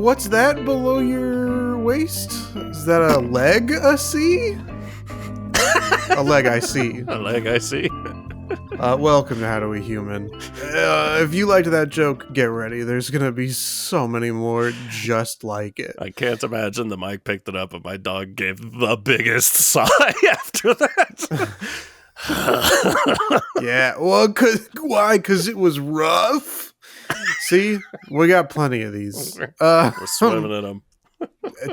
What's that below your waist? Is that a legacy? A leg I see. A leg I see. Welcome to HowDoWeHuman. If you liked that joke, get ready. There's gonna be so many more just like it. I can't imagine the mic picked it up and my dog gave the biggest sigh after that. Yeah, well, why? Because it was rough. See, we got plenty of these. We're swimming in them.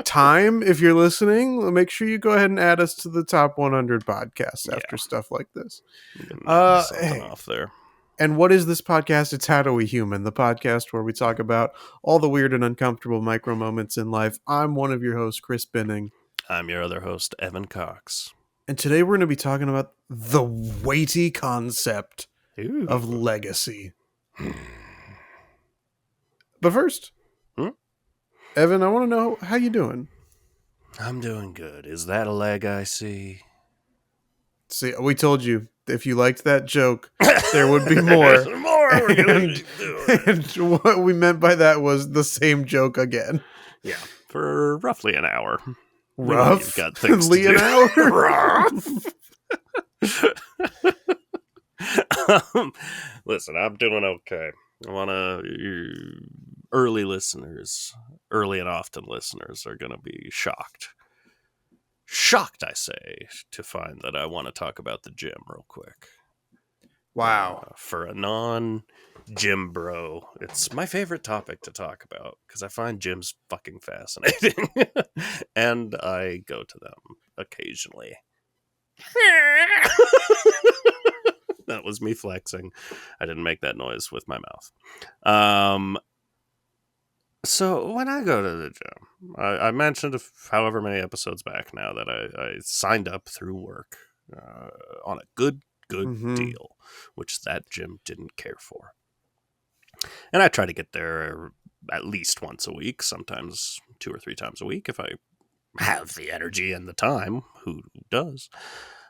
Time, if you're listening, make sure you go ahead and add us to the top 100 podcasts after stuff like this. Something off there. And what is this podcast? It's HowDoWeHuman, the podcast where we talk about all the weird and uncomfortable micro moments in life. I'm one of your hosts, Chris Binning. I'm your other host, Evan Cox. And today we're going to be talking about the weighty concept of legacy. But first, Evan, I want to know, how you doing? I'm doing good. Is that a leg I see? See, we told you, if you liked that joke, there would be more. There's more. And what we meant by that was the same joke again. Yeah, for roughly an hour. Rough? Got things Lee to an do. hour? Rough. Listen, I'm doing okay. I want to... Early listeners, early and often listeners are going to be shocked. Shocked, I say, to find that I want to talk about the gym real quick. Wow. For a non-gym bro, it's my favorite topic to talk about because I find gyms fucking fascinating. And I go to them occasionally. That was me flexing. I didn't make that noise with my mouth. So when I go to the gym, I mentioned however many episodes back now that I signed up through work on a good deal, which that gym didn't care for. And I try to get there at least once a week, sometimes 2 or 3 times a week if I have the energy and the time. Who does?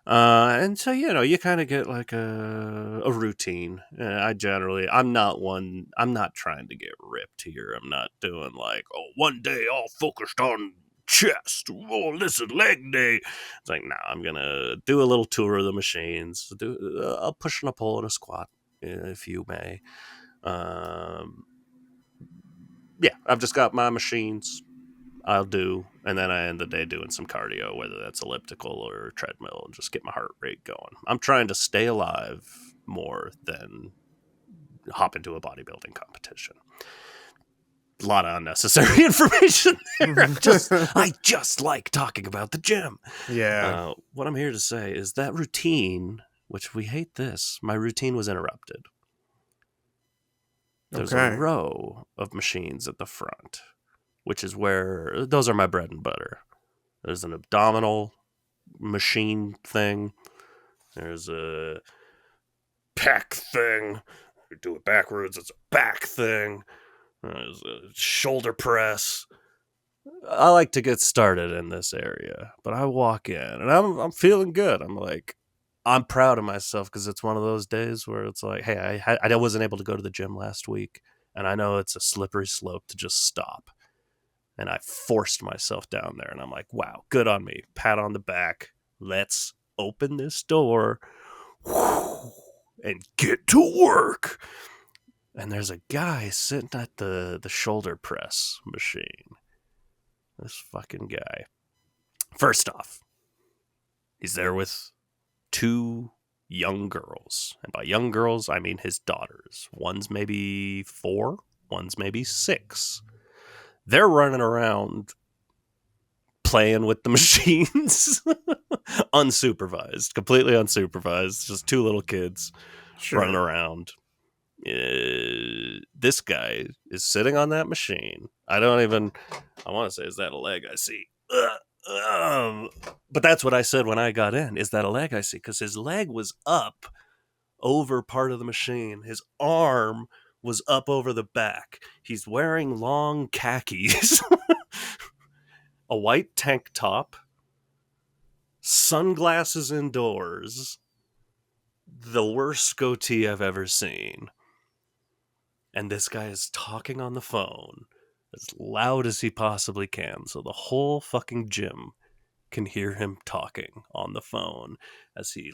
And so, you kind of get like a routine. I'm not trying to get ripped here. I'm not doing like, one day all focused on chest. Oh, this is leg day. It's like, no, I'm going to do a little tour of the machines, do a push and a pull and a squat, if you may. I've just got my machines. I'll do, and then I end the day doing some cardio, whether that's elliptical or treadmill, and just get my heart rate going. I'm trying to stay alive more than hop into a bodybuilding competition. A lot of unnecessary information there. I just like talking about the gym. Yeah. What I'm here to say is that routine, which we hate this, my routine was interrupted. There's a row of machines at the front, which is where those are my bread and butter. There's an abdominal machine thing. There's a pec thing. You do it backwards, it's a back thing. There's a shoulder press. I like to get started in this area, but I walk in and I'm feeling good. I'm proud of myself because it's one of those days where it's like, hey, I wasn't able to go to the gym last week, and I know it's a slippery slope to just stop. And I forced myself down there, and I'm like, wow, good on me. Pat on the back. Let's open this door and get to work. And there's a guy sitting at the shoulder press machine. This fucking guy. First off, he's there with 2 young girls. And by young girls, I mean his daughters. One's maybe 4, one's maybe 6. They're running around playing with the machines. Unsupervised. Completely unsupervised. Just 2 little kids running around. This guy is sitting on that machine. I want to say, is that a leg I see? But that's what I said when I got in. Is that a leg I see? Because his leg was up over part of the machine. His arm was up over the back. He's wearing long khakis, a white tank top, sunglasses indoors, the worst goatee I've ever seen. And this guy is talking on the phone as loud as he possibly can so the whole fucking gym can hear him talking on the phone as he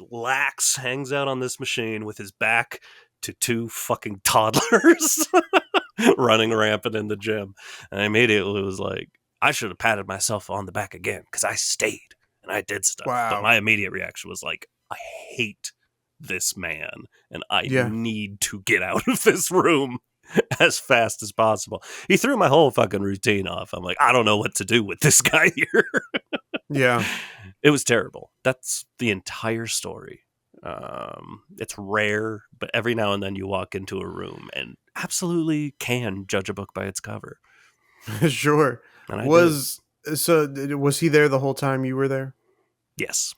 hangs out on this machine with his back to two fucking toddlers running rampant in the gym. And I immediately was like, I should have patted myself on the back again because I stayed and I did stuff. But Wow. my immediate reaction was like, I hate this man and I Yeah. need to get out of this room as fast as possible. He threw my whole fucking routine off. I'm like, I don't know what to do with this guy here. Yeah. It was terrible. That's the entire story. It's rare, but every now and then you walk into a room and absolutely can judge a book by its cover. Sure. And I Was he there the whole time you were there? Yes.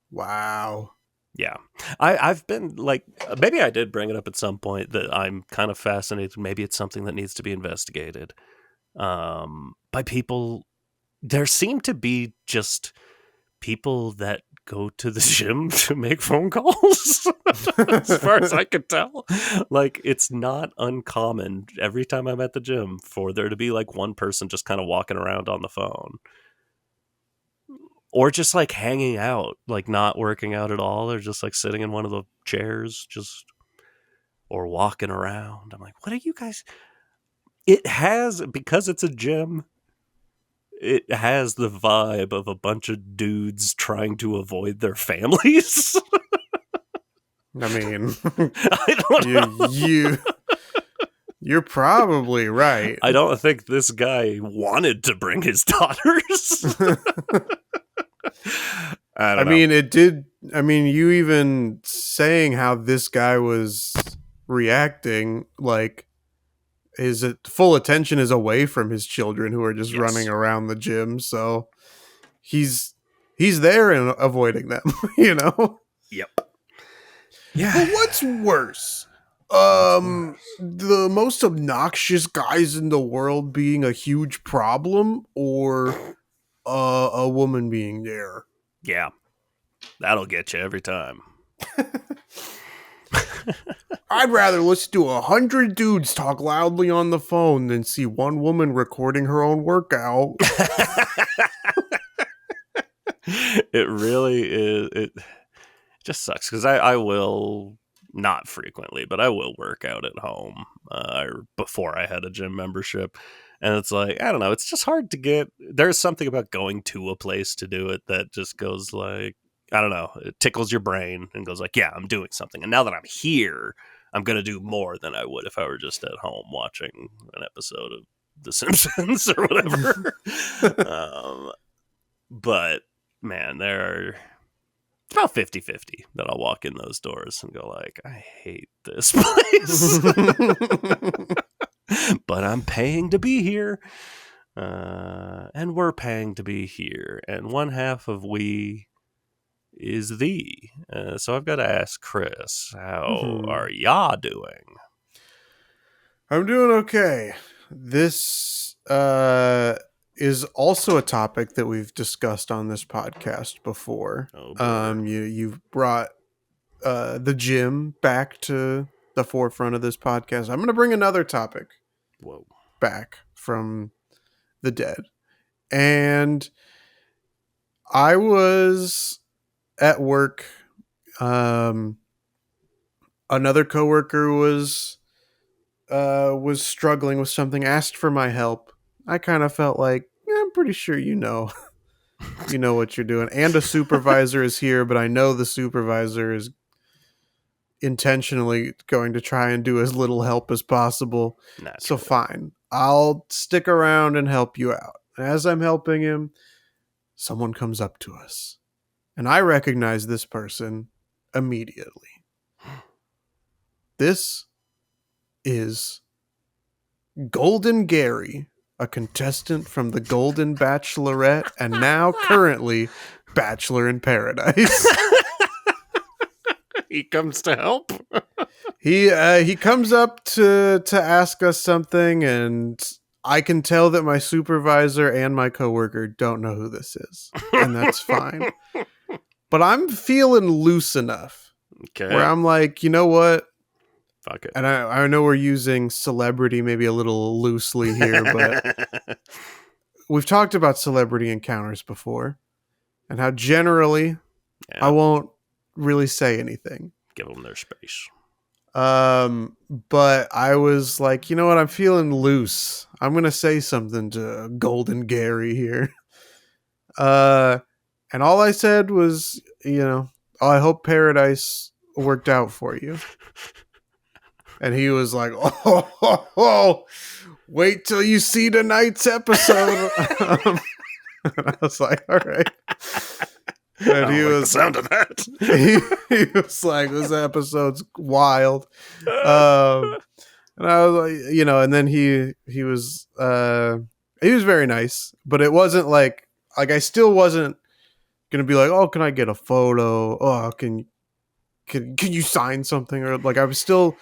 Wow. Yeah. I've been like, maybe I did bring it up at some point that I'm kind of fascinated. Maybe it's something that needs to be investigated by people. There seem to be just people that go to the gym to make phone calls, as far as I could tell. Like, it's not uncommon every time I'm at the gym for there to be like one person just kind of walking around on the phone. Or just like hanging out, like not working out at all, or just like sitting in one of the chairs, or walking around. I'm like, what are you guys? It has, because it's a gym, it has the vibe of a bunch of dudes trying to avoid their families. I mean, I don't know. You're probably right. I don't think this guy wanted to bring his daughters. I don't know. mean, it did. I mean, you even saying how this guy was reacting, like his full attention is away from his children who are just Yes. running around the gym. So he's there and avoiding them, you know? Yep. Yeah. But what's worse? The most obnoxious guys in the world being a huge problem, or a woman being there? Yeah. That'll get you every time. I'd rather listen to 100 dudes talk loudly on the phone than see one woman recording her own workout. It really is. It just sucks because I will, not frequently, but I will work out at home before I had a gym membership. And it's like, I don't know, it's just hard to get. There's something about going to a place to do it that just goes like, I don't know, it tickles your brain and goes like, yeah, I'm doing something. And now that I'm here, I'm going to do more than I would if I were just at home watching an episode of The Simpsons or whatever. But man, it's about 50-50 that I'll walk in those doors and go like, I hate this place. But I'm paying to be here. And we're paying to be here. And one half of we is thee. So I've got to ask Chris, how are ya doing? I'm doing okay. This is also a topic that we've discussed on this podcast before. You've brought the gym back to the forefront of this podcast. I'm going to bring another topic back from the dead. And I was at work. Another coworker was struggling with something, asked for my help. I kind of felt like, I'm pretty sure you know what you're doing. And a supervisor is here, but I know the supervisor is intentionally going to try and do as little help as possible. Naturally. So fine, I'll stick around and help you out. As I'm helping him, someone comes up to us, and I recognize this person immediately. This is Golden Gary, a contestant from the Golden Bachelorette, and now currently Bachelor in Paradise. He comes to help. He comes up to ask us something, and I can tell that my supervisor and my coworker don't know who this is, and that's fine. But I'm feeling loose enough where I'm like, you know what? Fuck it. And I know we're using celebrity maybe a little loosely here, but we've talked about celebrity encounters before and how generally I won't really say anything. Give them their space. But I was like, you know what? I'm feeling loose. I'm going to say something to Golden Gary here. And all I said was, I hope paradise worked out for you. And he was like, oh, wait till you see tonight's episode. And I was like, all right. And he was the sound of that. he was like, this episode's wild. And I was like, and then he was very nice, but it wasn't like I still wasn't gonna be like, oh, can I get a photo? Oh, can you sign something? Or like, I was still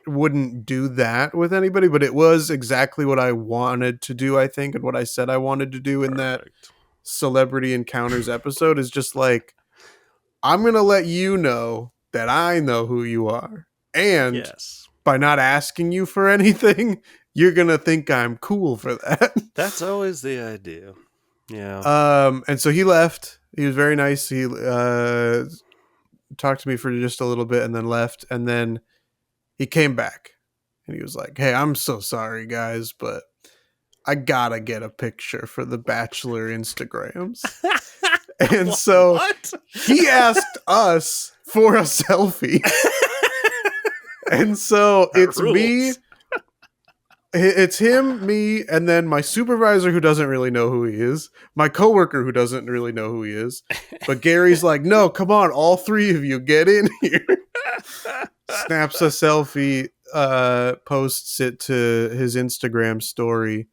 wouldn't do that with anybody, but it was exactly what I wanted to do, I think, and what I said I wanted to do in that celebrity encounters episode is just like, I'm gonna let you know that I know who you are, and by not asking you for anything, you're gonna think I'm cool for that. That's always the idea. Yeah. And so he left. He was very nice. He talked to me for just a little bit and then left, and then he came back and he was like, hey, I'm so sorry, guys, but I gotta get a picture for the Bachelor Instagrams. And so he asked us for a selfie. And so it's me, it's him, me, and then my supervisor who doesn't really know who he is, my coworker who doesn't really know who he is. But Gary's like, no, come on, all three of you get in here. Snaps a selfie, posts it to his Instagram story,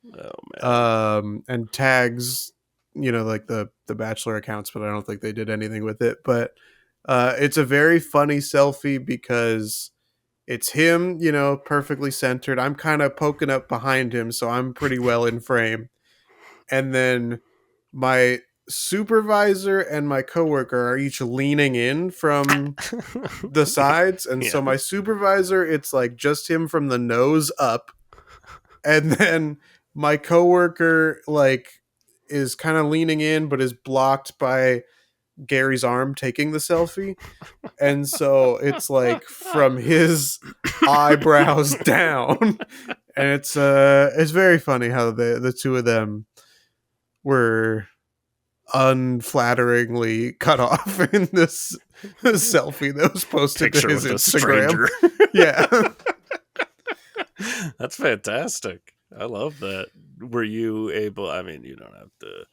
and tags, like the Bachelor accounts, but I don't think they did anything with it. But it's a very funny selfie because it's him, perfectly centered. I'm kind of poking up behind him, so I'm pretty well in frame. And then my supervisor and my coworker are each leaning in from the sides. And so my supervisor, it's like just him from the nose up. And then my coworker like is kind of leaning in, but is blocked by Gary's arm taking the selfie. And so it's like from his eyebrows down. And it's very funny how the two of them were unflatteringly cut off in this selfie that was posted to his Instagram. Yeah. That's fantastic. I love that. Were you able, I mean, you don't have to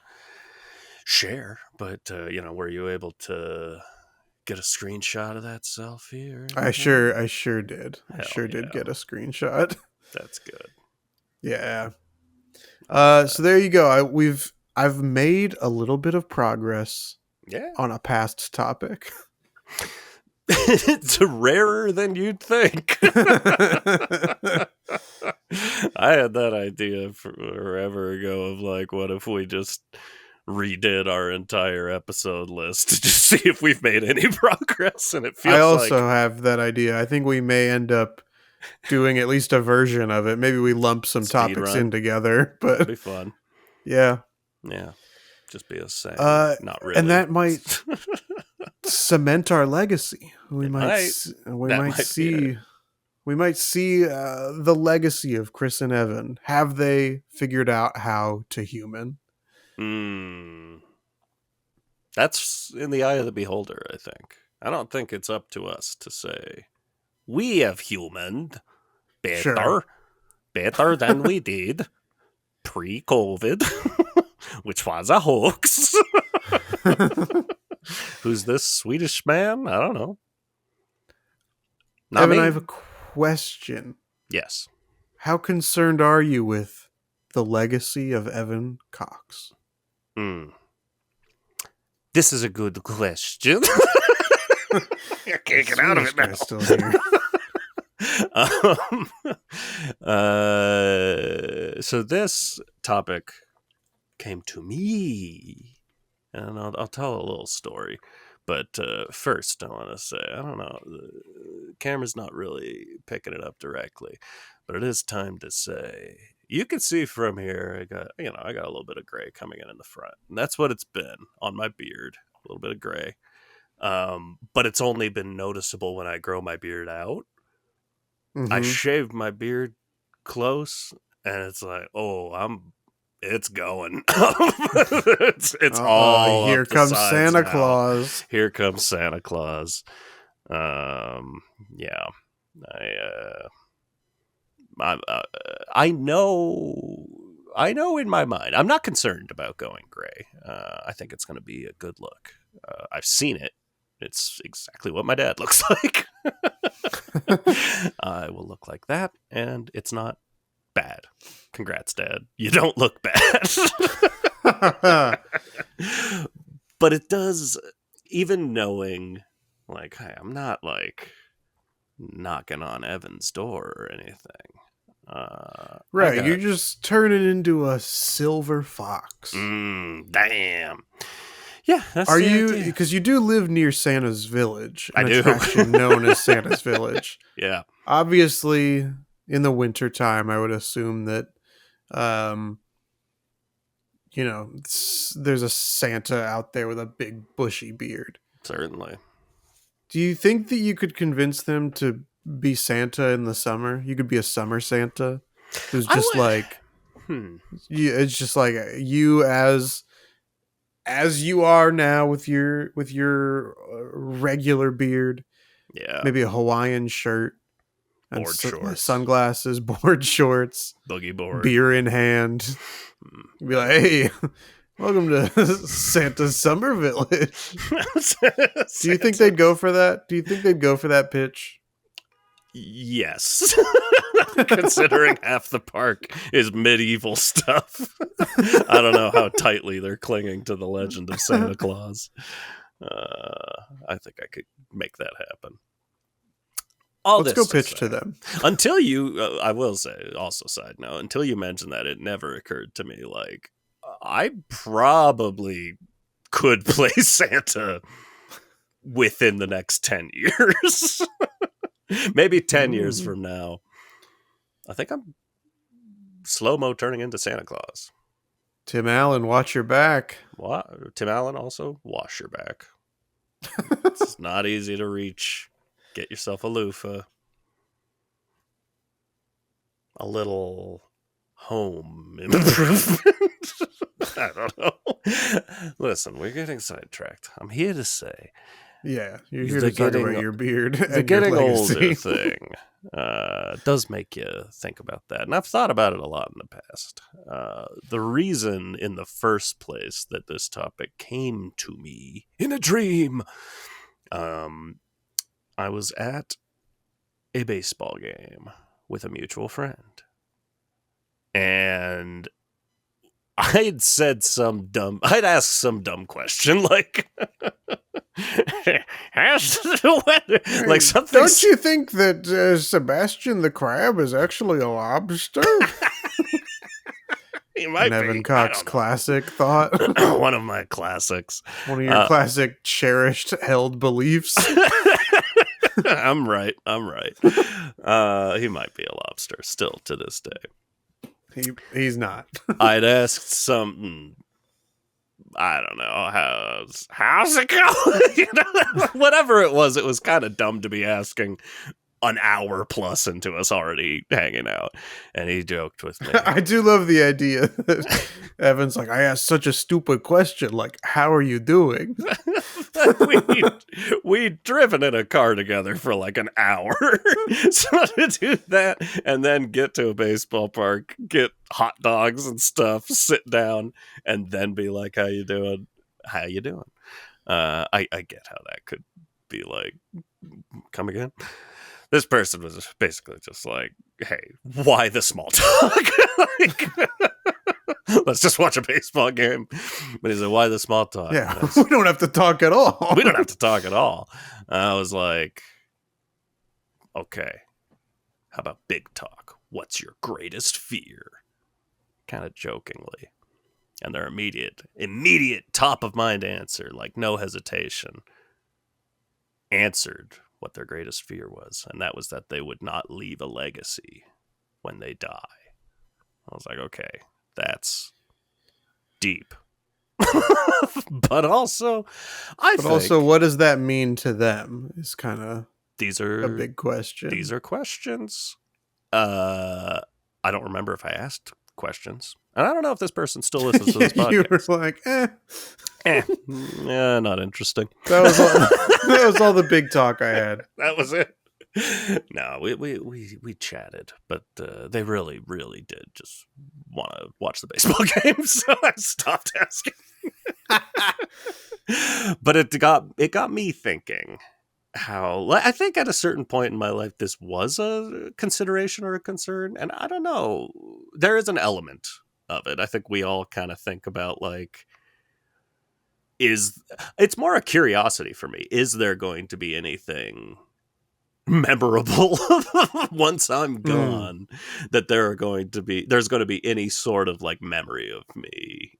share, but were you able to get a screenshot of that selfie or anything? I sure did. Did get a screenshot. That's good. Yeah. So there you go. I've made a little bit of progress on a past topic. It's rarer than you'd think. I had that idea forever ago of like, what if we just redid our entire episode list to just see if we've made any progress? And it feels I also have that idea. I think we may end up doing at least a version of it. Maybe we lump some topics in together, but it'd be fun. Yeah. Just be a saying. Not really. And that might cement our legacy. We might see the legacy of Chris and Evan. Have they figured out how to human? That's in the eye of the beholder, I think. I don't think it's up to us to say we have humaned better than we did pre-COVID, which was a hoax. Who's this Swedish man? I don't know. Evan, I have a question. Yes. How concerned are you with the legacy of Evan Cox? This is a good question. I can't get out of it now. Still here. So this topic came to me, and I'll tell a little story. But first, I want to say, I don't know, camera's not really picking it up directly, but it is time to say, you can see from here, I got a little bit of gray coming in the front, and that's what it's been on my beard, a little bit of gray. But it's only been noticeable when I grow my beard out. I shaved my beard close, and it's like, it's going. it's all here up the comes sides Santa now. Claus. Here comes Santa Claus. Yeah, I know in my mind, I'm not concerned about going gray. I think it's going to be a good look. I've seen it. It's exactly what my dad looks like. I will look like that, and it's not bad. Congrats, Dad. You don't look bad. But it does, even knowing, like, hey, I'm not, like, knocking on Evan's door or anything. Right, you're just turning into a silver fox. Damn. Yeah, that's Are you? Because you do live near Santa's Village, an I do. attraction known as Santa's Village. Yeah. Obviously, in the wintertime, I would assume that, there's a Santa out there with a big bushy beard. Certainly. Do you think that you could convince them to be Santa in the summer? You could be a summer Santa who's just it's just like you as you are now with your regular beard. Yeah. Maybe a Hawaiian shirt, and board shorts, sunglasses, board shorts, boogie board, beer in hand. Be like, hey, welcome to Santa's Summer Village. Do you think they'd go for that? Do you think they'd go for that pitch? Yes. Considering half the park is medieval stuff. I don't know how tightly they're clinging to the legend of Santa Claus. I think I could make that happen. Let's go pitch to them. Until you, I will say, also side note, until you mentioned that, it never occurred to me, like, I probably could play Santa within the next 10 years. Maybe 10 years from now. I think I'm slow-mo turning into Santa Claus. Tim Allen, watch your back. Tim Allen also, wash your back. It's not easy to reach. Get yourself a loofah. A little home improvement. I don't know. Listen, we're getting sidetracked. I'm here to say, yeah, you're here to talk about your beard. The getting older thing does make you think about that. And I've thought about it a lot in the past. The reason in the first place that this topic came to me in a dream, I was at a baseball game with a mutual friend. And I'd asked some dumb question like, how's the weather? Like something. Don't you think that Sebastian the Crab is actually a lobster? He might be. Evan Cox classic thought. One of my classics. One of your classic cherished held beliefs. I'm right. He might be a lobster still to this day. He's not. I'd asked something. I don't know, how's it going? Whatever it was kind of dumb to be asking an hour plus into us already hanging out. And he joked with me. I do love the idea that Evan's like, I asked such a stupid question, like, how are you doing? We'd driven in a car together for like an hour. So to do that and then get to a baseball park, get hot dogs and stuff, sit down, and then be like, how you doing? I get how that could be like, come again? This person was basically just like, hey, why the small talk? Let's just watch a baseball game. But he said, why the small talk? Yeah, we don't have to talk at all. We don't have to talk at all. I was like, okay, how about big talk? What's your greatest fear? Kind of jokingly. And their immediate top of mind answer, like no hesitation, answered what their greatest fear was, and that was that they would not leave a legacy when they die. I was like, okay, that's deep. But also, what does that mean to them is kind of a big question. These are questions. I don't remember if I asked questions. And I don't know if this person still listens to this podcast. You were like, yeah, not interesting. That was all the big talk I had. That was it. No, we chatted, but they really, really did just want to watch the baseball game, so I stopped asking. But it got me thinking how I think at a certain point in my life this was a consideration or a concern, and I don't know, there is an element of it. I think we all kind of think about like, it's more a curiosity for me. Is there going to be anything memorable once I'm gone that there's going to be any sort of like memory of me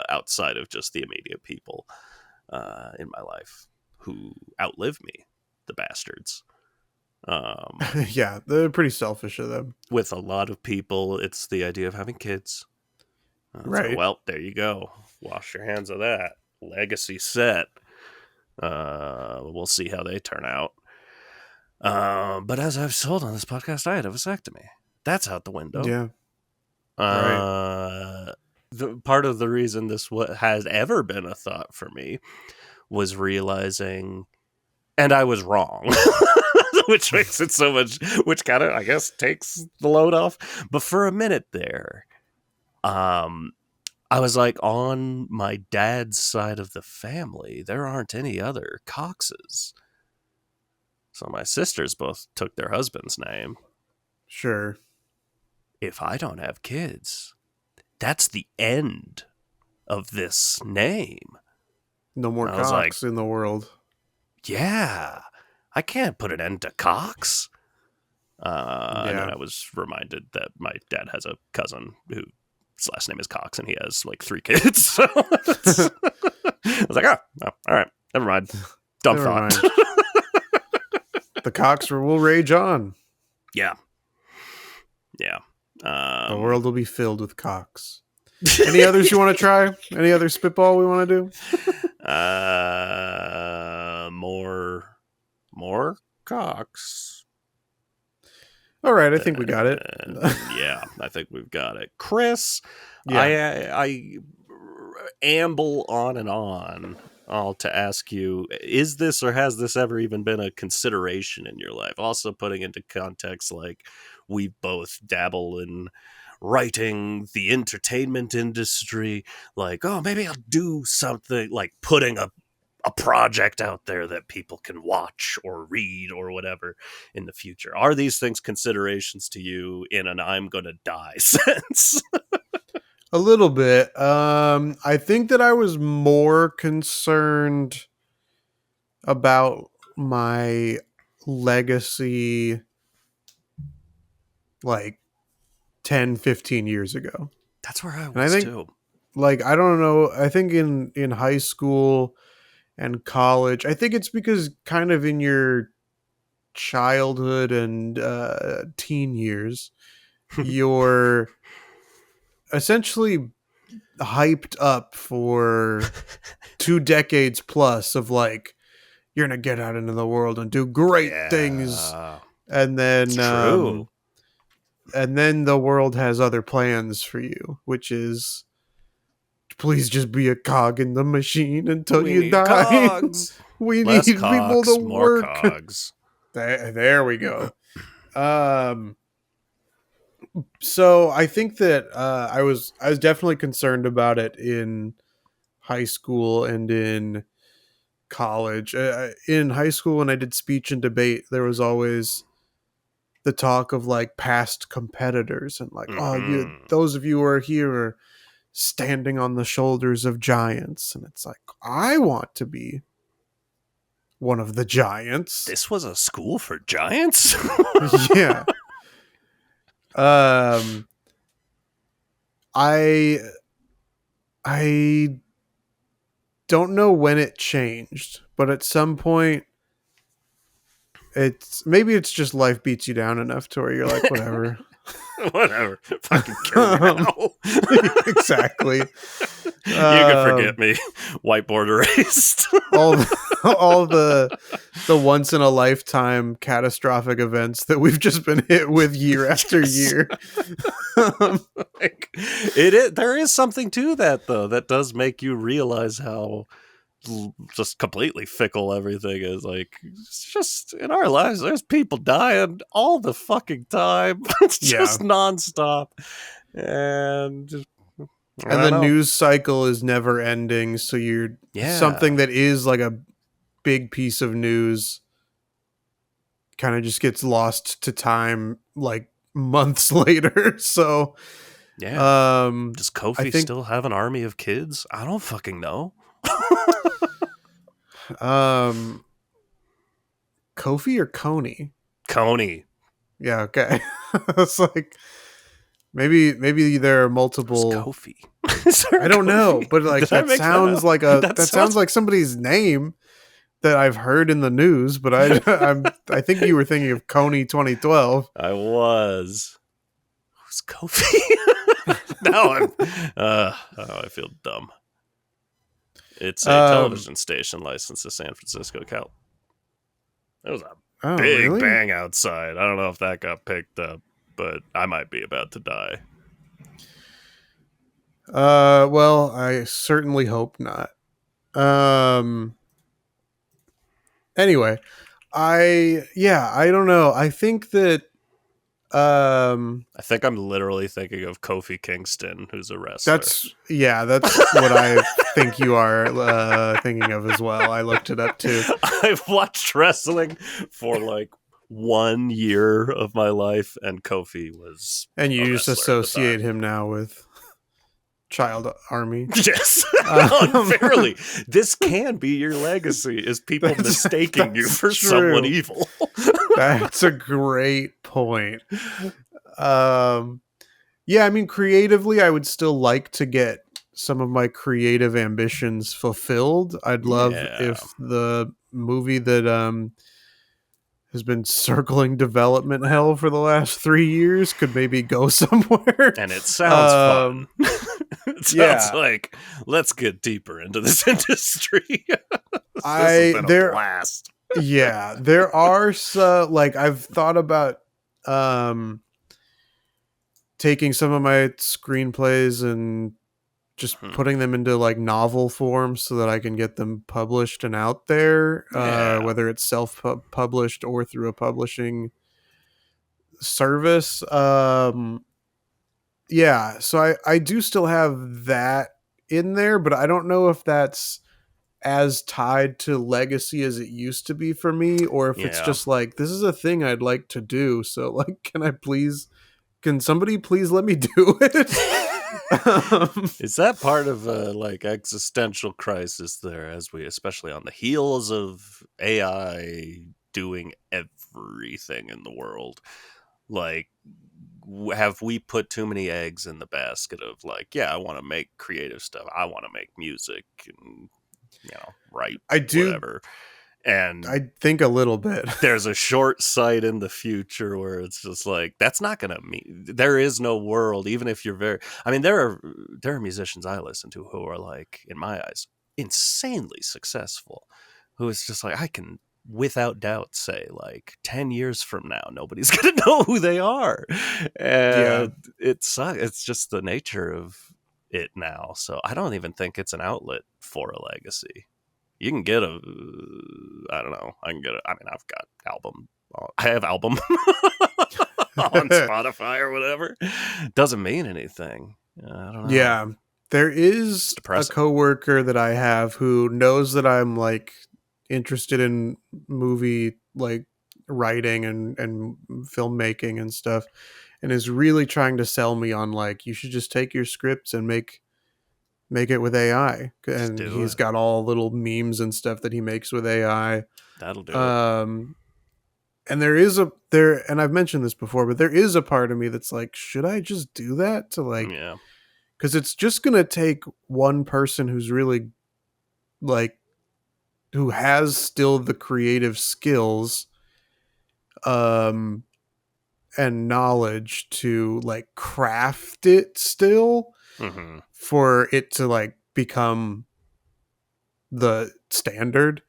outside of just the immediate people in my life who outlive me, the bastards. Yeah, they're pretty selfish of them. With a lot of people, it's the idea of having kids. Right. So, well, there you go. Wash your hands of that. Legacy set. We'll see how they turn out. But as I've told on this podcast, I had a vasectomy. That's out the window. Yeah. Right. Part of the reason this has ever been a thought for me was realizing, and I was wrong, which makes it so much, which kind of, I guess, takes the load off. But for a minute there, I was like, on my dad's side of the family, there aren't any other Coxes. So my sisters both took their husband's name. Sure. If I don't have kids, that's the end of this name. No more Cox in the world. Yeah, I can't put an end to Cox. Yeah. And then I was reminded that my dad has a cousin whose last name is Cox, and he has like 3 kids. So I was like, oh, all right, never mind. Dumb thought. The Cox will rage on. Yeah. The world will be filled with Cox. Any others you want to try? Any other spitball we want to do? More Cox. All right, I think we got it. Yeah, I think we've got it. Chris, yeah. I amble on and on all to ask you, is this or has this ever even been a consideration in your life? Also putting into context, like, we both dabble in writing, the entertainment industry, like, oh, maybe I'll do something, like putting a project out there that people can watch or read or whatever in the future. Are these things considerations to you in an I'm gonna die sense? A little bit. I think that I was more concerned about my legacy like 10, 15 years ago. That's where I was too. Like, I don't know. I think in high school and college, I think it's because kind of in your childhood and teen years, you're essentially hyped up for 2 decades plus of like, you're gonna get out into the world and do great things, and then and then the world has other plans for you, which is, please just be a cog in the machine until you die. Cogs. We Less need cogs, people to more work. Cogs. There we go. So I think that I was definitely concerned about it in high school and in college. In high school, when I did speech and debate, there was always the talk of like past competitors and like, those of you who are here are standing on the shoulders of giants, and it's like, I want to be one of the giants. This was a school for giants? Yeah. I don't know when it changed, but at some point maybe it's just life beats you down enough to where you're like, whatever. Whatever. Fucking kill me now. Exactly. You can forget me. Whiteboard erased. all the once in a lifetime catastrophic events that we've just been hit with year after year. Like, it is, there is something to that though that does make you realize how just completely fickle everything is. Like, it's just in our lives there's people dying all the fucking time. It's just nonstop, and the news cycle is never ending, so you're something that is like a big piece of news kind of just gets lost to time like months later. So does Kofi still have an army of kids? I don't fucking know. Kofi or Coney? Coney. Yeah, okay. It's like maybe there are multiple Kofi. I don't know, but like that sounds like that sounds like somebody's name that I've heard in the news, but I think you were thinking of Coney 2012. I was. Who's Kofi? Now I feel dumb. It's a television station licensed to San Francisco, Cal. There was a big bang outside. I don't know if that got picked up, but I might be about to die. Well, I certainly hope not. Anyway, I don't know. I think that I think I'm literally thinking of Kofi Kingston, who's a wrestler. That's what I think you are thinking of as well. I looked it up too. I've watched wrestling for like 1 year of my life, and Kofi was. And you just associate him now with Child Army. Yes, unfairly. This can be your legacy: is people mistaking you for someone evil. That's a great point. Yeah, I mean, creatively, I would still like to get some of my creative ambitions fulfilled. I'd love if the movie that has been circling development hell for the last 3 years could maybe go somewhere. And it sounds fun. It sounds like, let's get deeper into this industry. This has been a blast. Yeah, there are like I've thought about taking some of my screenplays and just putting them into like novel form so that I can get them published and out there, whether it's self-published or through a publishing service. Yeah, so I do still have that in there, but I don't know if that's as tied to legacy as it used to be for me, or if it's just like, this is a thing I'd like to do, so like, can somebody please let me do it? Is that part of a like existential crisis there, as we, especially on the heels of AI doing everything in the world, like, have we put too many eggs in the basket of like, I want to make creative stuff, I want to make music and write, whatever. And I think a little bit. There's a short sight in the future where it's just like, that's not going to mean, there is no world, even if you're there are musicians I listen to who are like, in my eyes, insanely successful, who is just like, I can without doubt say like 10 years from now, nobody's going to know who they are. And it sucks. It's just the nature of it now. So I don't even think it's an outlet for a legacy. You can get I don't know. I mean, I've got album. I have album on Spotify or whatever. Doesn't mean anything. I don't know. Yeah. There is a coworker that I have who knows that I'm like interested in movie like writing and filmmaking and stuff, and is really trying to sell me on like, you should just take your scripts and make it with AI. And he's got all little memes and stuff that he makes with AI. That'll do it. And and I've mentioned this before, but there is a part of me that's like, should I just do that to like, because it's just going to take one person who's really like, who has still the creative skills um and knowledge to like craft it still Mm-hmm. for it to like become the standard.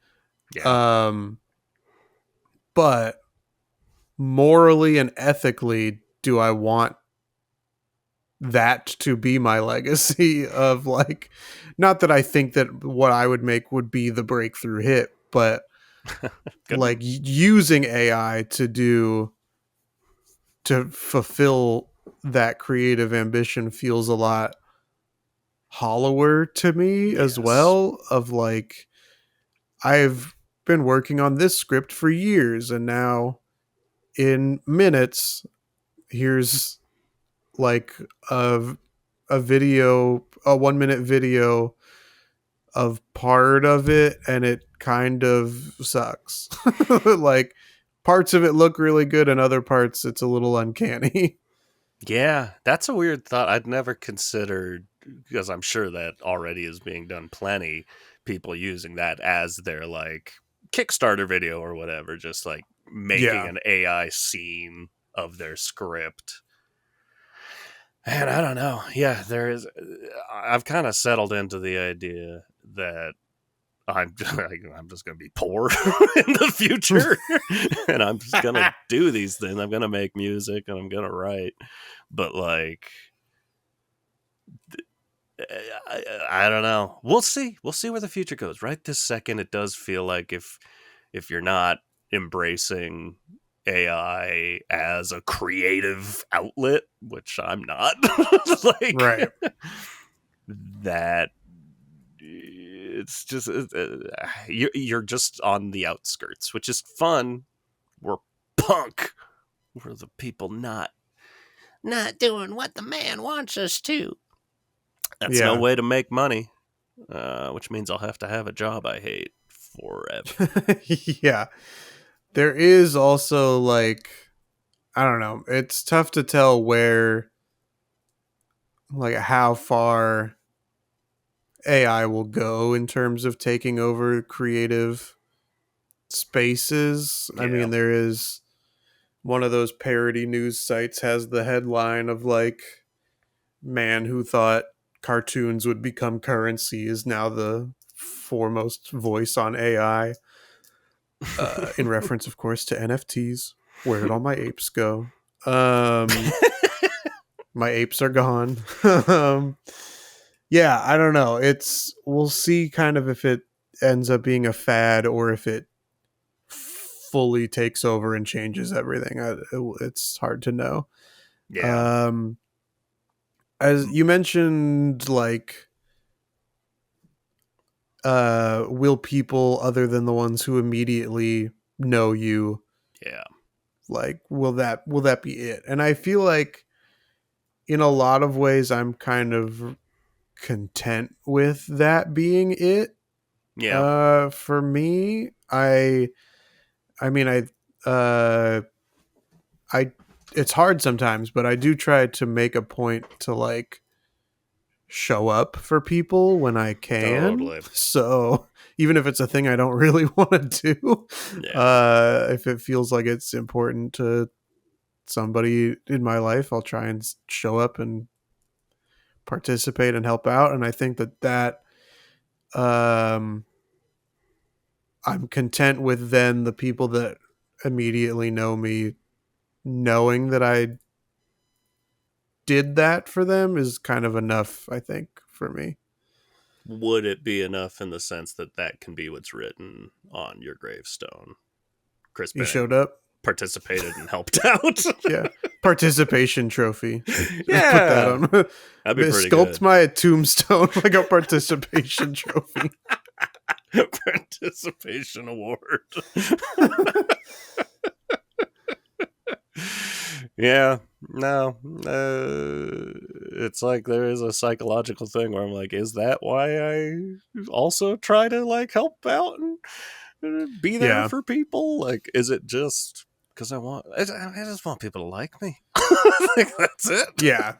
Yeah. um but morally and ethically, do I want that to be my legacy of like, not that I think that what I would make would be the breakthrough hit, but Could be. like using AI to fulfill that creative ambition feels a lot hollower to me as Yes. well, of like, I've been working on this script for years and now in minutes here's like a video, a 1 minute video of part of it, and it kind of sucks. Like parts of it look really good and other parts it's a little uncanny. Yeah, that's a weird thought. I'd never considered, because I'm sure that already is being done plenty, people using that as their like Kickstarter video or whatever, just like making Yeah. an AI scene of their script. And I don't know. Yeah, there is. I've kind of settled into the idea that I'm just going to be poor in the future, and I'm just going to do these things. I'm going to make music and I'm going to write, but like, I don't know. We'll see. We'll see where the future goes. Right this second, it does feel like if you're not embracing AI as a creative outlet, which I'm not, like Right. that, it's just you're just on the outskirts, which is fun. We're punk. We're the people not doing what the man wants us to. That's no Yeah. way to make money, which means I'll have to have a job I hate forever. Yeah. There is also like, I don't know, it's tough to tell where, like how far AI will go in terms of taking over creative spaces. I Yeah. mean, there is one of those parody news sites has the headline of like, man who thought cartoons would become currency is now the foremost voice on AI. In reference, of course, to NFTs. Where did all my apes go? Um, my apes are gone. um, yeah, I don't know. We'll see kind of if it ends up being a fad or if it fully takes over and changes everything. It's hard to know. Yeah. Um, as you mentioned, like, will people other than the ones who immediately know you, Yeah. like, will that be it? And I feel like in a lot of ways I'm kind of content with that being it. Yeah. For me, I mean, uh I it's hard sometimes, but I do try to make a point to like show up for people when I can. Totally. So even if it's a thing I don't really want to do, Yeah. if it feels like it's important to somebody in my life, I'll try and show up and participate and help out. And I think that um, I'm content with then the people that immediately know me knowing that I did that for them is kind of enough, I think, for me. Would it be enough in the sense that that can be what's written on your gravestone? Chris You Bennett showed up. participated and helped out. Yeah. Participation trophy. Just put that Yeah. on. That'd be pretty Sculpt good. my tombstone like a participation trophy. Participation award. Yeah, no, it's like there is a psychological thing where I'm like, is that why I also try to like help out and be there Yeah. for people? Like, is it just because I just want people to like me? Like, that's it. Yeah.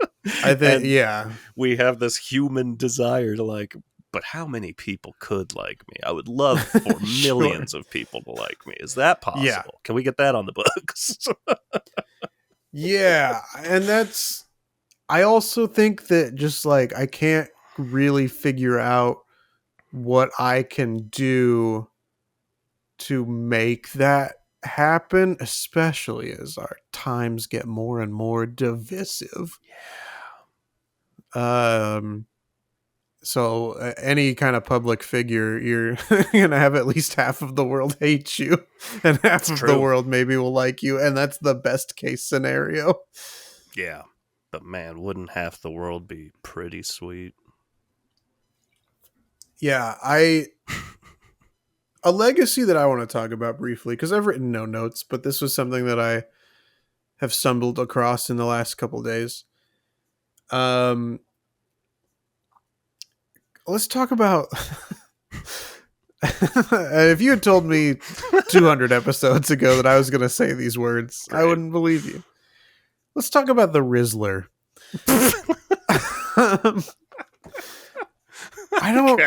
I think, And yeah. we have this human desire to like but how many people could like me? I would love for millions of people to like me. Is that possible? Yeah. Can we get that on the books? Yeah, and I also think that just like I can't really figure out what I can do to make that happen, especially as our times get more and more divisive. So any kind of public figure, you're gonna have at least half of the world hate you, and half of the world maybe will like you, and that's the best case scenario. Yeah, but man, wouldn't half the world be pretty sweet? Yeah, a legacy that I want to talk about briefly, because I've written no notes, but this was something that I have stumbled across in the last couple days. Let's talk about if you had told me 200 episodes ago that I was going to say these words, I wouldn't believe you. Let's talk about the Rizzler. I don't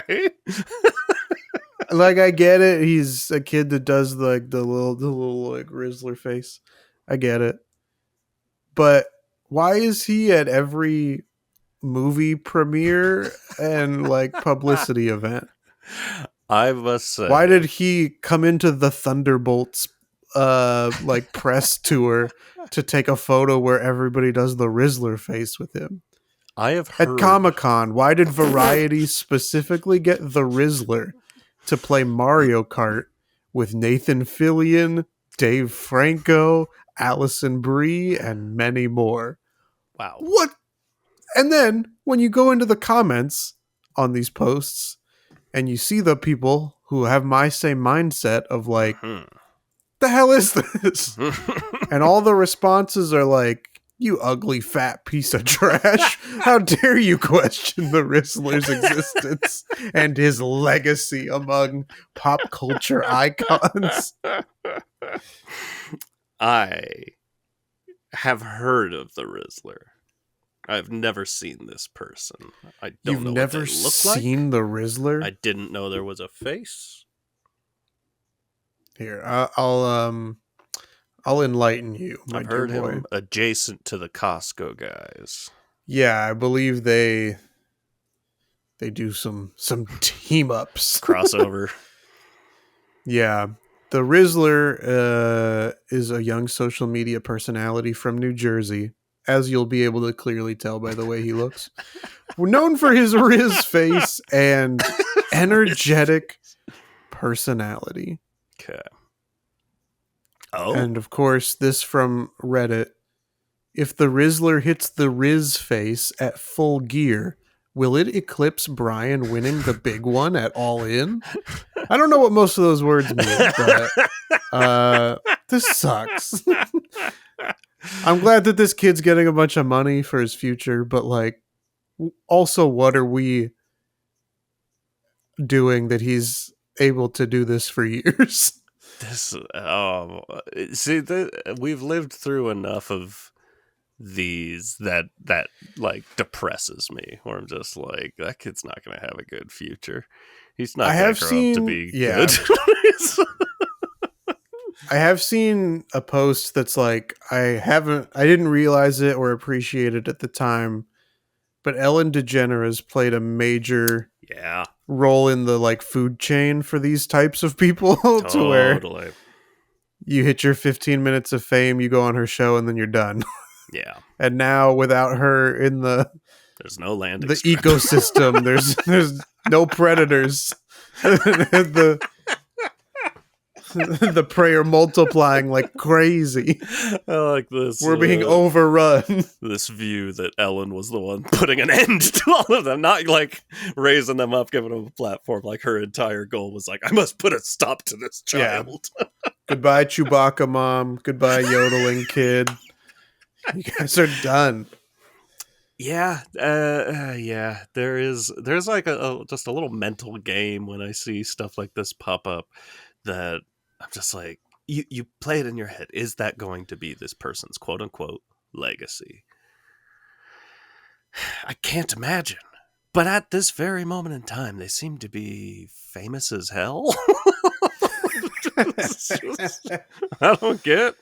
like. I get it. He's a kid that does like the little like Rizzler face. I get it. But why is he at every movie premiere and like publicity event? I must say, why did he come into the Thunderbolts like press tour to take a photo where everybody does the Rizzler face with him? I have heard at Comic-Con. Why did Variety specifically get the Rizzler to play Mario Kart with Nathan Fillion, Dave Franco, Allison Brie, and many more? Wow. What? And then when you go into the comments on these posts and you see the people who have my same mindset of like, the hell is this? And all the responses are like, you ugly fat piece of trash. How dare you question the Rizzler's existence and his legacy among pop culture icons? I have heard of the Rizzler. I've never seen this person. I don't You've know never what they look seen like. the Rizzler? I didn't know there was a face. Here, I'll enlighten you, my I've dear heard boy. him adjacent to the Costco guys. Yeah, I believe they do some team ups. Crossover. Yeah. The Rizzler is a young social media personality from New Jersey, as you'll be able to clearly tell by the way he looks. We're known for his Riz face and energetic personality. Okay. Oh. And of course, this from Reddit. If the Rizzler hits the Riz face at full gear, will it eclipse Brian winning the big one at All In? I don't know what most of those words mean, but this sucks. I'm glad that this kid's getting a bunch of money for his future, but like, also, what are we doing that he's able to do this for years? We've lived through enough of these that like depresses me, where I'm just like, that kid's not going to have a good future. He's not going to grow up to be good. I have seen a post that's like, I didn't realize it or appreciate it at the time, but Ellen DeGeneres played a major role in the like food chain for these types of people. To where you hit your 15 minutes of fame, you go on her show, and then you're done. Yeah. And now without her in there's no landing the ecosystem, there's no predators. The prey are multiplying like crazy. I like this. We're being overrun. This view that Ellen was the one putting an end to all of them, not like raising them up, giving them a platform. Like her entire goal was like, I must put a stop to this child. Yeah. Goodbye, Chewbacca mom. Goodbye, yodeling kid. You guys are done. Yeah, yeah. There's like just a little mental game when I see stuff like this pop up that I'm just like, you play it in your head. Is that going to be this person's quote unquote legacy? I can't imagine, But at this very moment in time, they seem to be famous as hell. I don't get.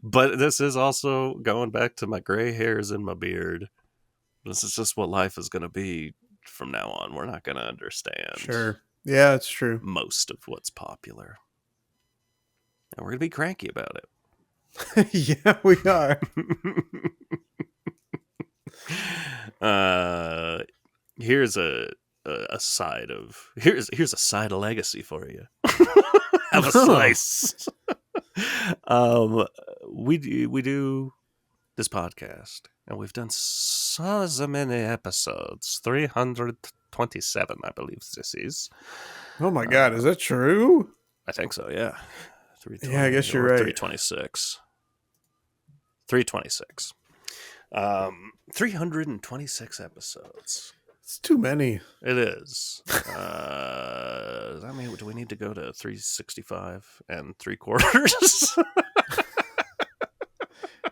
But this is also going back to my gray hairs in my beard. This is just what life is going to be from now on. We're not going to understand. Sure. Yeah, it's true. Most of what's popular. And we're going to be cranky about it. Yeah, we are. Here's a side of here's a side of legacy for you. Have a slice. We do this podcast, and we've done so many episodes. 327, I believe this is. Oh my god, is that true? I think so. Yeah. Yeah, I guess you're right. 326. 326. 326 episodes. It's too many. It is. I mean, do we need to go to 365 and 3/4?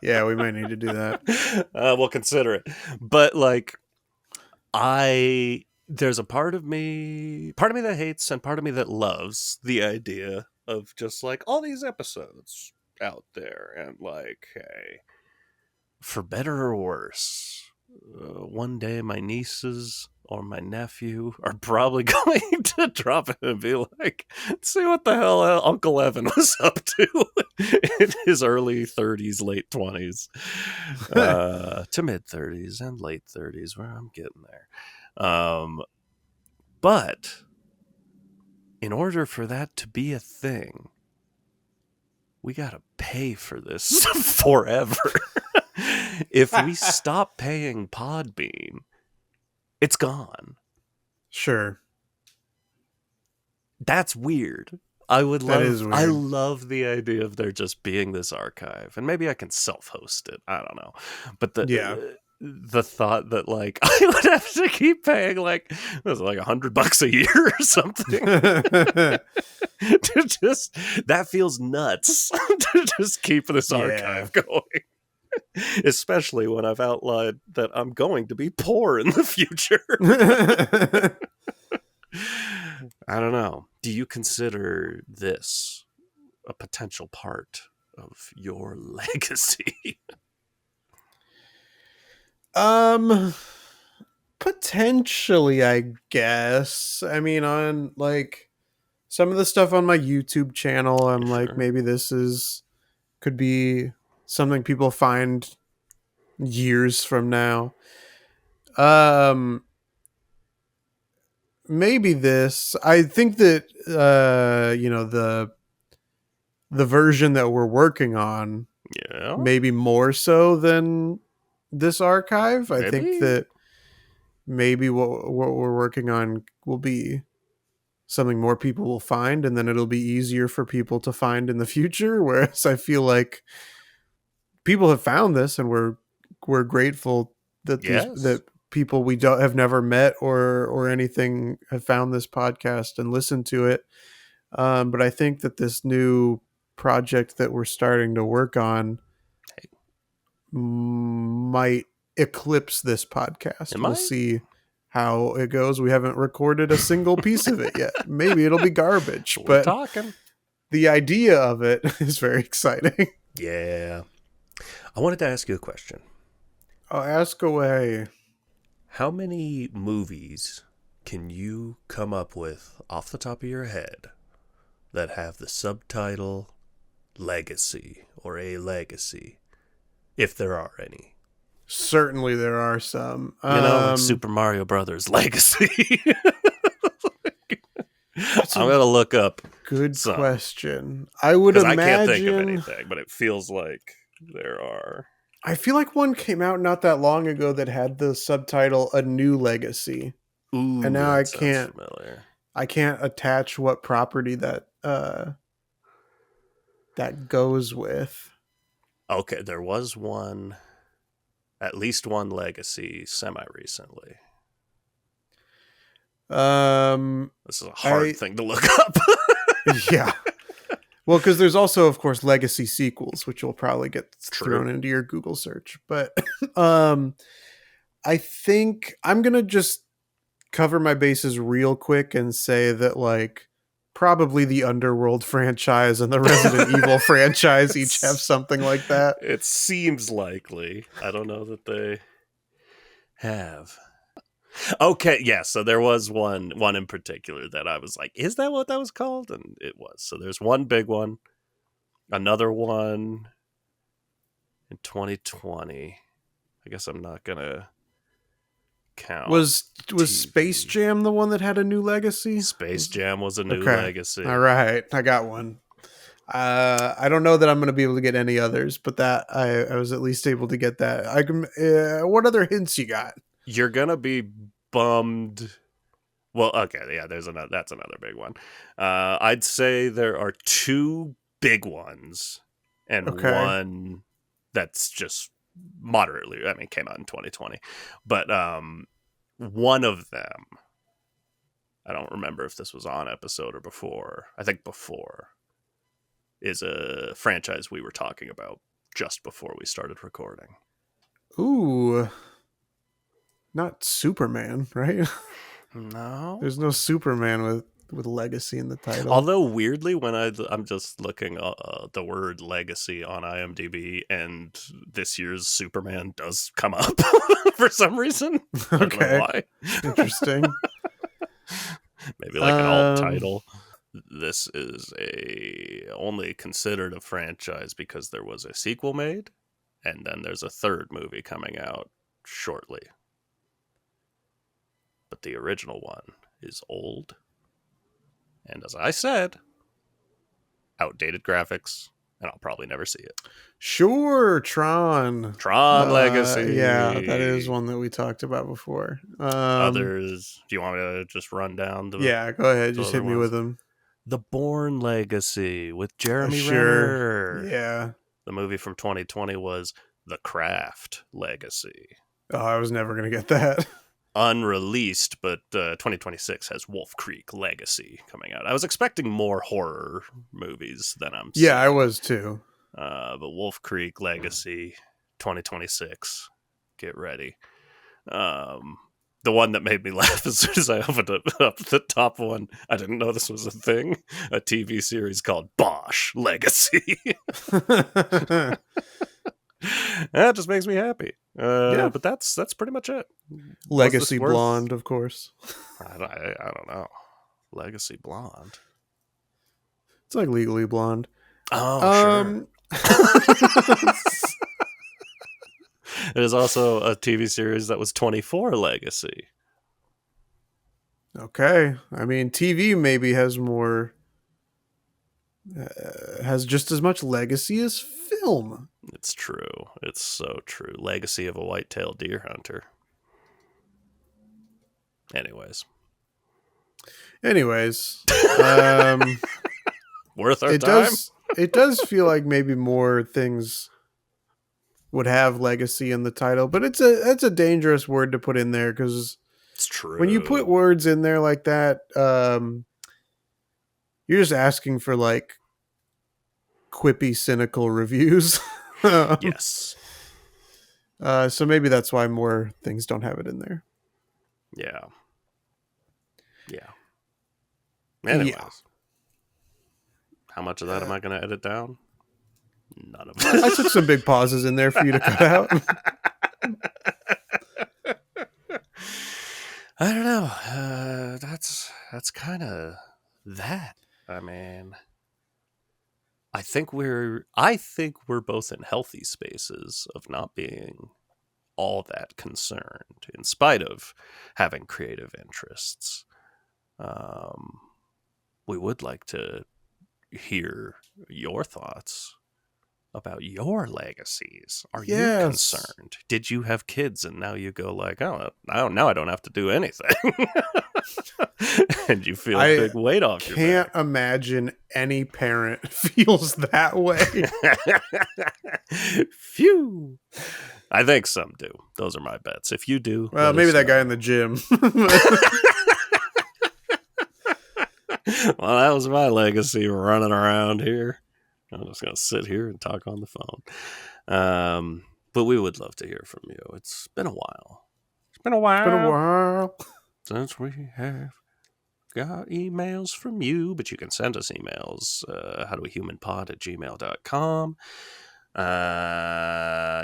Yeah, we might need to do that. We'll consider it. But like, there's a part of me that hates and part of me that loves the idea of just like all these episodes out there, and like, hey, for better or worse, one day my nieces or my nephew are probably going to drop it and be like, see what the hell Uncle Evan was up to in his early 30s, late 20s, to mid 30s and late 30s, where I'm getting there. But in order for that to be a thing, we got to pay for this forever. If we stop paying Podbean, it's gone. Sure. That's weird. I is weird. I love the idea of there just being this archive, and maybe I can self-host it. I don't know. But the thought that like I would have to keep paying like $100 a year or something to just, that feels nuts to just keep this archive going. Especially when I've outlined that I'm going to be poor in the future. I don't know. Do you consider this a potential part of your legacy? Potentially, I guess. I mean, on like some of the stuff on my YouTube channel, I'm like, maybe this could be something people find years from now. Maybe this. I think that the version that we're working on, maybe more so than this archive. I think that maybe what we're working on will be something more people will find, and then it'll be easier for people to find in the future. Whereas I feel like people have found this, and we're grateful that that people we have never met or anything have found this podcast and listened to it. But I think that this new project that we're starting to work on might eclipse this podcast. We'll see how it goes. We haven't recorded a single piece of it yet. Maybe it'll be garbage, but the idea of it is very exciting. Yeah. I wanted to ask you a question. Oh, ask away. How many movies can you come up with off the top of your head that have the subtitle Legacy or A Legacy, if there are any? Certainly there are some. Like Super Mario Brothers Legacy. I'm going to look up. Good question. I would imagine. I can't think of anything, but it feels like there are. I feel like one came out not that long ago that had the subtitle A New Legacy. Ooh, and now I can't attach what property that goes with. Okay, there was one, at least one Legacy semi-recently. This is a hard thing to look up. Yeah. Well, because there's also, of course, Legacy sequels, which will probably get thrown into your Google search. But I think I'm going to just cover my bases real quick and say that, like, probably the Underworld franchise and the Resident Evil franchise each have something like that. It seems likely. I don't know that they have. Okay, yeah, so there was one in particular that I was like, is that what that was called? And it was. So there's one big one, another one in 2020. I guess I'm not gonna count. Was TV. Space Jam the one that had a new legacy? Space Jam was a new legacy. All right, I got one. I don't know that I'm going to be able to get any others, but that I was at least able to get that. I can. What other hints you got? You're gonna be bummed. Well, okay, yeah. That's another big one. I'd say there are two big ones and one that's just moderately. I mean, came out in 2020, but one of them. I don't remember if this was on episode or before. I think before. Is a franchise we were talking about just before we started recording. Ooh. Not Superman, right? No. There's no Superman with legacy in the title. Although, weirdly, when I'm just looking the word legacy on IMDb, and this year's Superman does come up for some reason. I don't know why. Interesting. Maybe like an alt title. This is only considered a franchise because there was a sequel made, and then there's a third movie coming out shortly. But the original one is old, and as I said, outdated graphics, and I'll probably never see it. Sure, Tron Legacy. Yeah, that is one that we talked about before. Others, do you want me to just run down? Yeah, go ahead. Just hit me with them. The Bourne Legacy with Jeremy Renner. Yeah. The movie from 2020 was The Craft Legacy. Oh, I was never going to get that. Unreleased, but 2026 has Wolf Creek Legacy coming out. I was expecting more horror movies than I'm seeing. Yeah, I was too. But Wolf Creek Legacy 2026. Get ready. The one that made me laugh as soon as I opened up the top one, I didn't know this was a thing. A TV series called Bosch Legacy. That just makes me happy. Yeah. But that's pretty much it. Legacy Blonde, of course. I don't know. Legacy Blonde. It's like Legally Blonde. Oh, sure. There's also a TV series that was 24 Legacy. Okay. I mean, TV maybe has more... has just as much legacy as film. It's true. It's so true. Legacy of a white-tailed deer hunter. Anyways. Worth our time? It does feel like maybe more things would have legacy in the title, but it's a dangerous word to put in there because it's true. When you put words in there like that, you're just asking for like quippy, cynical reviews. Yes. So maybe that's why more things don't have it in there. Yeah. Anyways. Yeah. How much of that am I going to edit down? None of it. I took some big pauses in there for you to cut out. I don't know. That's kind of that. I mean, I think we're both in healthy spaces of not being all that concerned, in spite of having creative interests. We would like to hear your thoughts about your legacies. Are you concerned? Did you have kids and now you go like, oh, now I don't have to do anything? And you feel a big weight off your back. I can't imagine any parent feels that way. Phew. I think some do. Those are my bets. If you do, well, maybe that guy in the gym. Well, that was my legacy running around here. I'm just going to sit here and talk on the phone. But we would love to hear from you. It's been a while. since we have got emails from you, but you can send us emails, howdowehumanpod@gmail.com.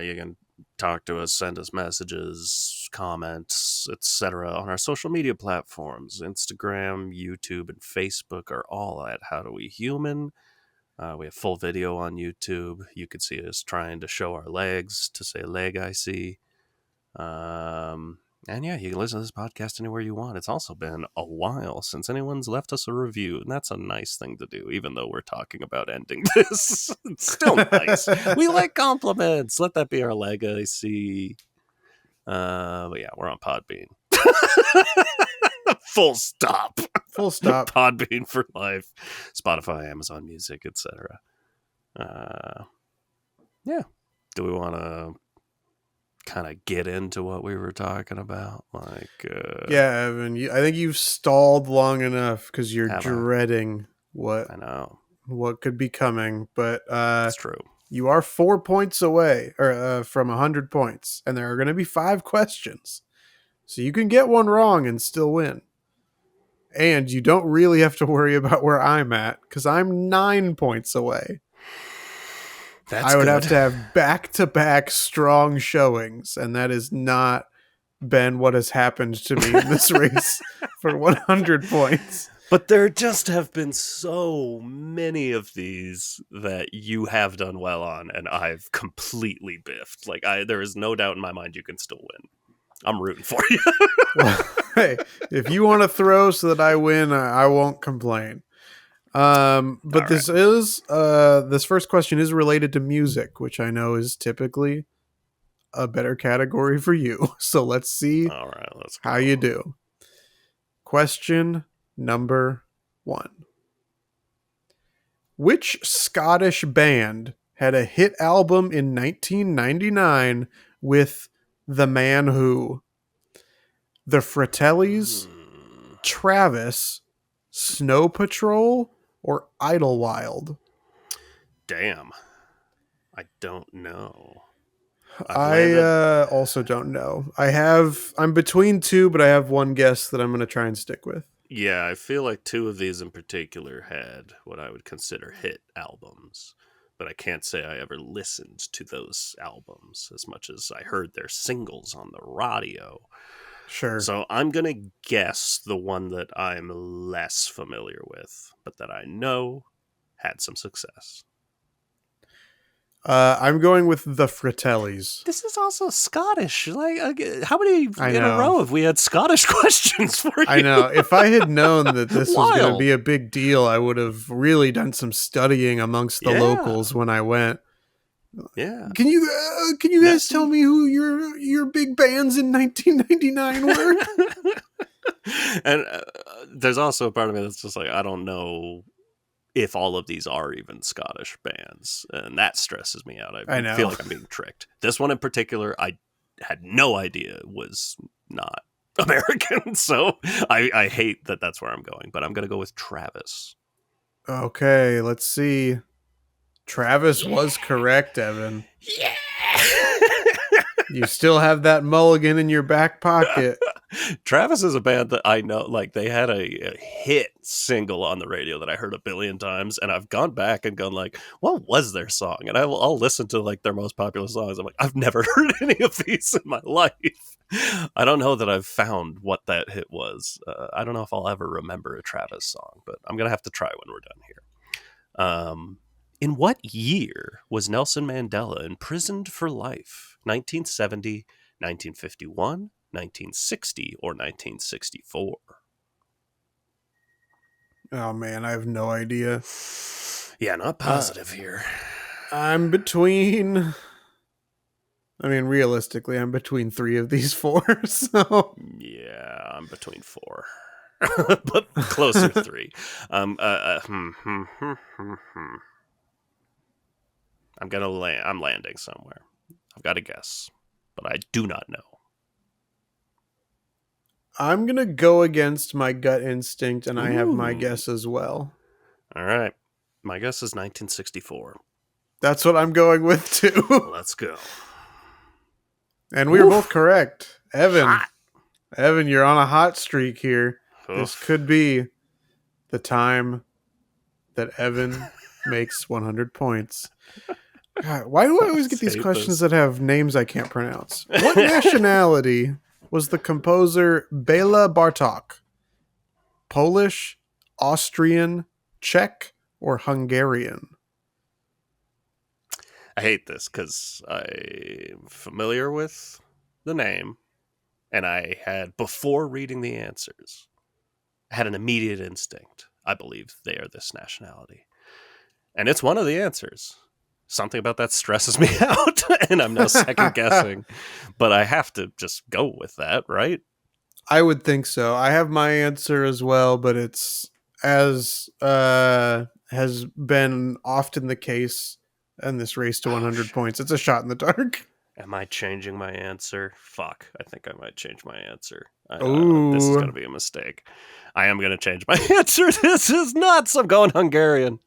You can talk to us, send us messages, comments, etc. on our social media platforms. Instagram, YouTube, and Facebook are all at HowDoWeHuman. We have full video on YouTube. You could see us trying to show our legs to say leg I see. And yeah, you can listen to this podcast anywhere you want. It's also been a while since anyone's left us a review, and that's a nice thing to do, even though we're talking about ending this. It's still nice. We like compliments. Let that be our legacy. But yeah, we're on Podbean. Full stop. Full stop. Podbean for life. Spotify, Amazon Music, etc. Yeah. Do we want to kind of get into what we were talking about? Yeah, Evan, I think you've stalled long enough because you're dreading what could be coming. But that's true. You are 4 points away from 100 points, and there are going to be 5 questions. So you can get one wrong and still win. And you don't really have to worry about where I'm at, because I'm 9 points away. I would have to have back-to-back strong showings, and that has not been what has happened to me in this race for 100 points. But there just have been so many of these that you have done well on, and I've completely biffed. There is no doubt in my mind you can still win. I'm rooting for you. Well, hey, if you want to throw so that I win, I won't complain. But this first question is related to music, which I know is typically a better category for you. So let's see how you do. Question number 1. Which Scottish band had a hit album in 1999 with The Man Who? The Fratellis, Travis, Snow Patrol, or Idlewild? Damn. I don't know. I also don't know. I'm between 2, but I have one guess that I'm going to try and stick with. Yeah, I feel like 2 of these in particular had what I would consider hit albums, but I can't say I ever listened to those albums as much as I heard their singles on the radio. Sure. So I'm going to guess the one that I'm less familiar with, but that I know had some success. I'm going with the Fratellis. This is also Scottish. How many in a row have we had Scottish questions for you? I know. If I had known that this was going to be a big deal, I would have really done some studying amongst the locals when I went. Yeah. Can you guys tell me who your big bands in 1999 were? And there's also a part of me that's just like, I don't know if all of these are even Scottish bands, and that stresses me out. I feel like I'm being tricked. This one in particular, I had no idea was not American, so I hate that that's where I'm going, but I'm going to go with Travis. Okay, let's see. Travis was correct, Evan. Yeah! You still have that mulligan in your back pocket. Travis is a band that I know, they had a hit single on the radio that I heard a billion times, and I've gone back and gone what was their song? And I'll listen to their most popular songs. I'm like, I've never heard any of these in my life. I don't know that I've found what that hit was. I don't know if I'll ever remember a Travis song, but I'm going to have to try when we're done here. In what year was Nelson Mandela imprisoned for life? 1970, 1951, 1960, or 1964? Oh, man, I have no idea. Yeah, not positive here. I'm between... realistically, I'm between 3 of these 4, so... Yeah, I'm between 4. But closer 3. I'm landing somewhere. I've got a guess, but I do not know. I'm going to go against my gut instinct, and I have my guess as well. All right. My guess is 1964. That's what I'm going with, too. Let's go. And we were both correct. Evan, Evan, you're on a hot streak here. Oof. This could be the time that Evan makes 100 points. God, why do I always get these questions that have names I can't pronounce? What nationality was the composer Bela Bartok? Polish, Austrian, Czech, or Hungarian? I hate this because I'm familiar with the name, and I had, before reading the answers, I had an immediate instinct. I believe they are this nationality. And it's one of the answers. Something about that stresses me out, and I'm now second guessing. But I have to just go with that, right? I would think so. I have my answer as well, but it's as has been often the case in this race to 100 points. It's a shot in the dark. Am I changing my answer? Fuck. I think I might change my answer. Ooh. This is going to be a mistake. I am going to change my answer. This is nuts. I'm going Hungarian.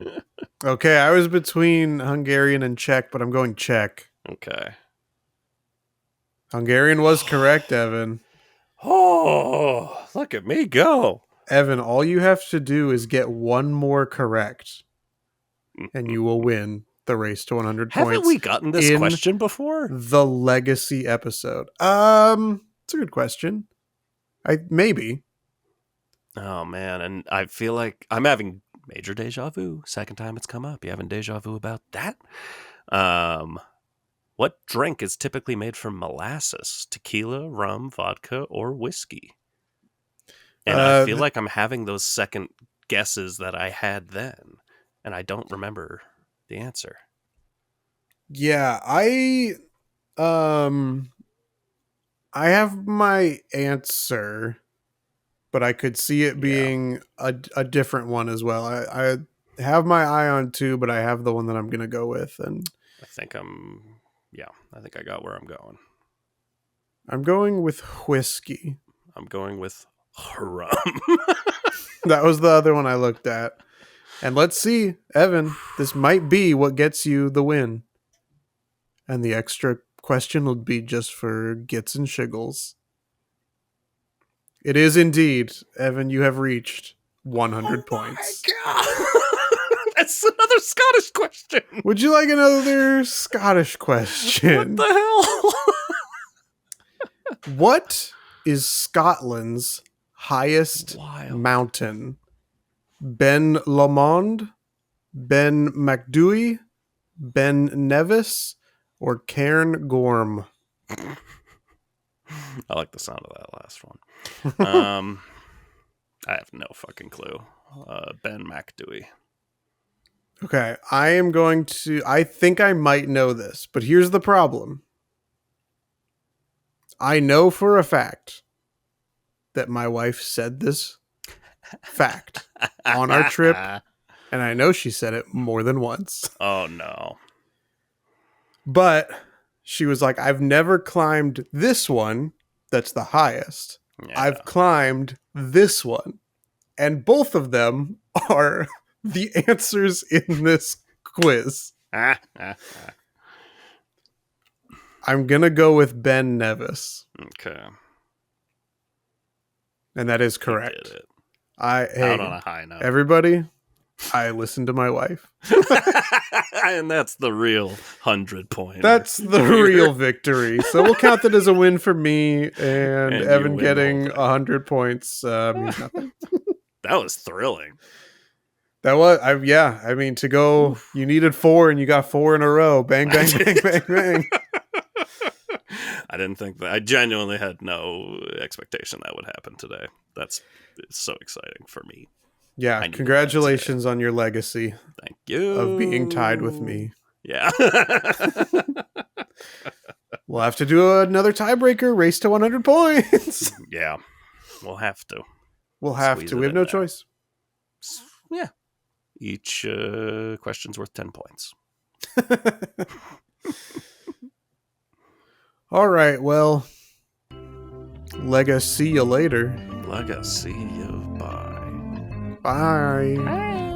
Okay, I was between Hungarian and Czech, but I'm going Czech. Okay. Hungarian was correct, Evan. Oh, look at me go. Evan, all you have to do is get one more correct, and you will win the race to 100 points. Haven't we gotten this question before? The legacy episode. It's a good question. Maybe. Oh, man. And I feel like I'm having major deja vu. Second time it's come up. You having deja vu about that? What drink is typically made from molasses? Tequila, rum, vodka, or whiskey? And I feel like I'm having those second guesses that I had then, and I don't remember the answer. Yeah, I have my answer, but I could see it being a different one as well. I have my eye on two, but I have the one that I'm going to go with. And I think I got where I'm going. I'm going with whiskey. I'm going with rum. That was the other one I looked at. And let's see, Evan, this might be what gets you the win. And the extra question will be just for gits and shiggles. It is indeed, Evan, you have reached 100 points. God. That's another Scottish question. Would you like another Scottish question? What the hell? What is Scotland's highest mountain? Ben Lomond, Ben Macdui, Ben Nevis, or Cairn Gorm? I like the sound of that last one. I have no fucking clue. Ben Macdui. Okay, I think I might know this, but here's the problem. I know for a fact that my wife said this fact on our trip, and I know she said it more than once. Oh, no. But she was like, I've never climbed this one that's the highest. Yeah. I've climbed this one. And both of them are the answers in this quiz. I'm going to go with Ben Nevis. Okay. And that is correct. You did it. Out on a high note. Everybody, I listened to my wife. And that's the real 100 point. That's the real victory. So we'll count that as a win for me, and Evan getting 100 points means nothing. That was thrilling. That was, I mean, to go, you needed 4 and you got 4 in a row. Bang, bang, bang, bang, bang. I didn't think that. I genuinely had no expectation that would happen today. It's so exciting for me. Yeah, congratulations on your legacy. Thank you. Of being tied with me. Yeah. We'll have to do another tiebreaker, race to 100 points. Yeah, we'll have to. We have no choice. Yeah. Each question's worth 10 points. All right, well, Lega, see you later. Lega, see you. Bye. Bye. Bye.